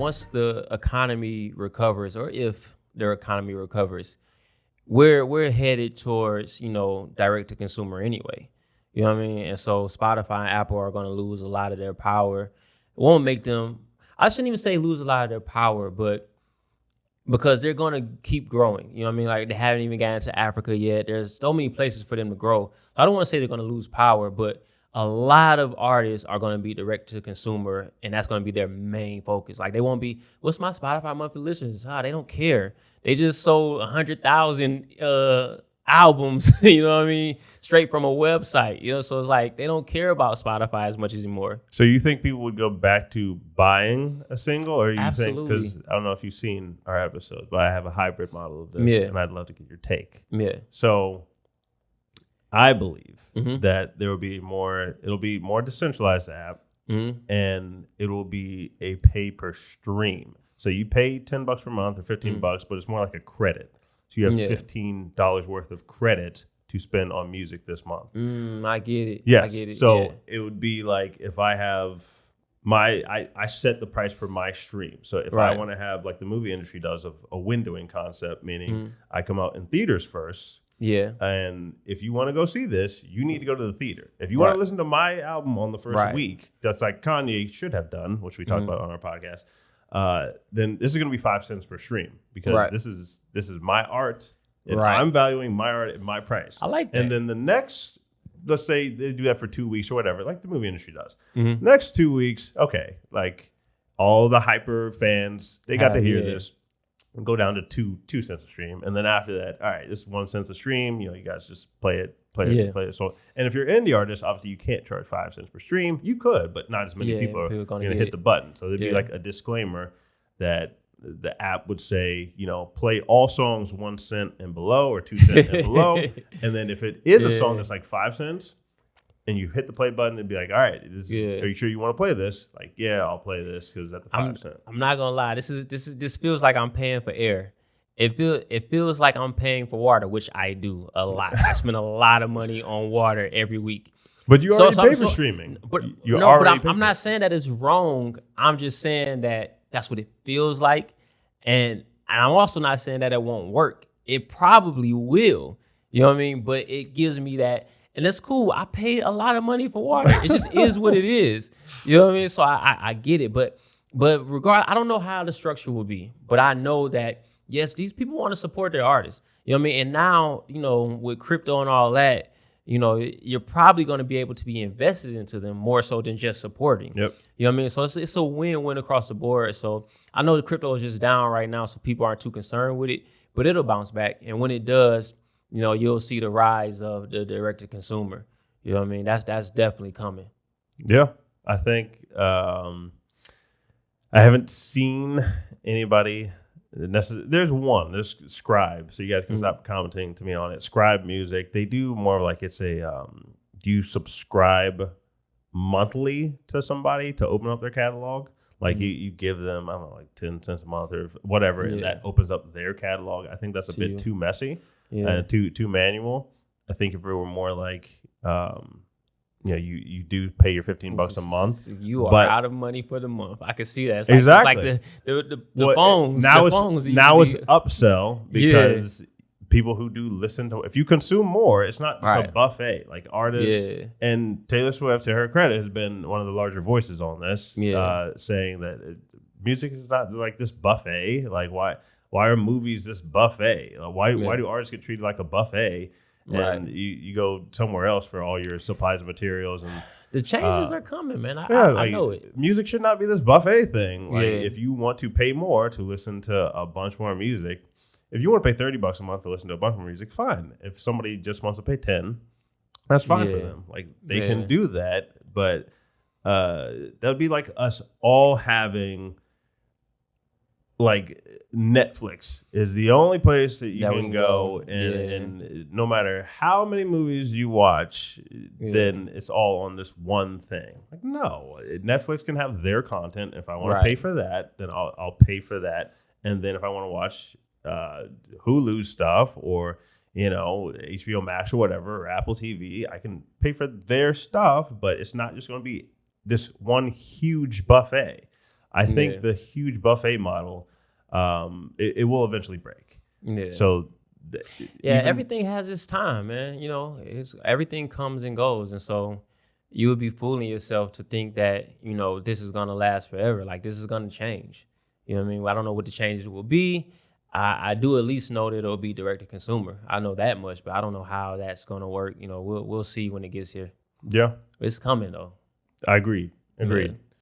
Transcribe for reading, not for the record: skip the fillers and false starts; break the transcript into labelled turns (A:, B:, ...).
A: once the economy recovers, or if their economy recovers, we're headed towards, direct to consumer anyway. You know what I mean? And so Spotify and Apple are going to lose a lot of their power. It won't make them, I shouldn't even say lose a lot of their power, but because they're going to keep growing. You know what I mean? Like, they haven't even gotten to Africa yet. There's so many places for them to grow. I don't want to say they're going to lose power, but a lot of artists are going to be direct to consumer, and that's going to be their main focus. Like, they won't be, what's my Spotify monthly listeners? They don't care. They just sold 100,000 albums, you know what I mean, straight from a website, so it's like they don't care about Spotify as much anymore.
B: So you think people would go back to buying a single, or you
A: Absolutely.
B: think, because I don't know if you've seen our episodes, but I have a hybrid model of this, and I'd love to get your take.
A: Yeah.
B: So I believe that there will be it'll be more decentralized app, and it will be a pay per stream. So you pay $10 per month or $15, but it's more like a credit. So you have $15 worth of credit to spend on music this month.
A: I get it.
B: Yes.
A: I get it.
B: So it would be like if I have I set the price per my stream. So if I want to have, like the movie industry does, of a windowing concept, meaning I come out in theaters first. Yeah. And if you want to go see this, you need to go to the theater. If you want to listen to my album on the first week, that's like Kanye should have done, which we talked about on our podcast. Then this is going to be 5 cents per stream, because this is my art, and I'm valuing my art at my price.
A: I like that.
B: And then the next, let's say they do that for 2 weeks or whatever, like the movie industry does. Next 2 weeks, okay, like all the hyper fans, they got to hear this. And go down to two cents a stream, and then after that, all right, this is 1 cent a stream. You guys just play it. So, and if you're an indie artist, obviously you can't charge 5 cents per stream. You could, but not as many people are going to hit the button. So there'd be like a disclaimer that the app would say, play all songs 1 cent and below, or 2 cents and below. And then if it is a song that's like 5 cents, and you hit the play button, and be like, all right, are you sure you want to play this? Like, yeah, I'll play this because at the 5 cents.
A: I'm not gonna lie, this feels like I'm paying for air. It feels like I'm paying for water, which I do a lot. I spend a lot of money on water every week.
B: But you already pay for streaming.
A: But I'm not saying that it's wrong. I'm just saying that that's what it feels like, and I'm also not saying that it won't work. It probably will. You know what I mean? But it gives me that. And that's cool. I pay a lot of money for water. It just is what it is. You know what I mean? So I get it. But I don't know how the structure will be. But I know that, yes, these people want to support their artists. You know what I mean? And now, with crypto and all that, you're probably going to be able to be invested into them more so than just supporting. Yep. You know what I mean? So it's a win-win across the board. So I know the crypto is just down right now, so people aren't too concerned with it. But it'll bounce back. And when it does, you'll see the rise of the direct-to-consumer. You know what I mean? That's definitely coming.
B: Yeah. I think I haven't seen anybody there's Scribe. So you guys can stop commenting to me on it. Scribe Music. They do more of like, it's a do you subscribe monthly to somebody to open up their catalog? Like you give them, I don't know, like 10 cents a month or whatever, and that opens up their catalog. I think that's a bit too messy. Too manual. I think if it were more like, you do pay your $15 a month.
A: You are out of money for the month. I can see that. It's
B: exactly.
A: It's like the phones.
B: Now
A: it's
B: upsell, because people who do listen to, if you consume more, it's not just a buffet. Like artists, and Taylor Swift, to her credit, has been one of the larger voices on this, saying that music is not like this buffet. Like why are movies this buffet? Why do artists get treated like a buffet? And you go somewhere else for all your supplies and materials, and
A: the changes are coming, man. I know it.
B: Music should not be this buffet thing. Like if you want to pay more to listen to a bunch more music, if you want to pay $30 a month to listen to a bunch more music, fine. If somebody just wants to pay $10, that's fine for them. Like they can do that, but that would be like us all having, like, Netflix is the only place that you can go and no matter how many movies you watch, then it's all on this one thing. Like, no, Netflix can have their content. If I want to pay for that, then I'll pay for that. And then if I want to watch Hulu stuff or HBO Max or whatever, or Apple TV, I can pay for their stuff, but it's not just going to be this one huge buffet. I think the huge buffet model, it will eventually break.
A: Yeah.
B: So
A: everything has its time, man. Everything comes and goes, and so you would be fooling yourself to think that this is gonna last forever. Like, this is gonna change. You know what I mean? Well, I don't know what the changes will be. I do at least know that it'll be direct to consumer. I know that much, but I don't know how that's gonna work. We'll see when it gets here.
B: Yeah,
A: It's coming though.
B: I agree.
A: Yeah.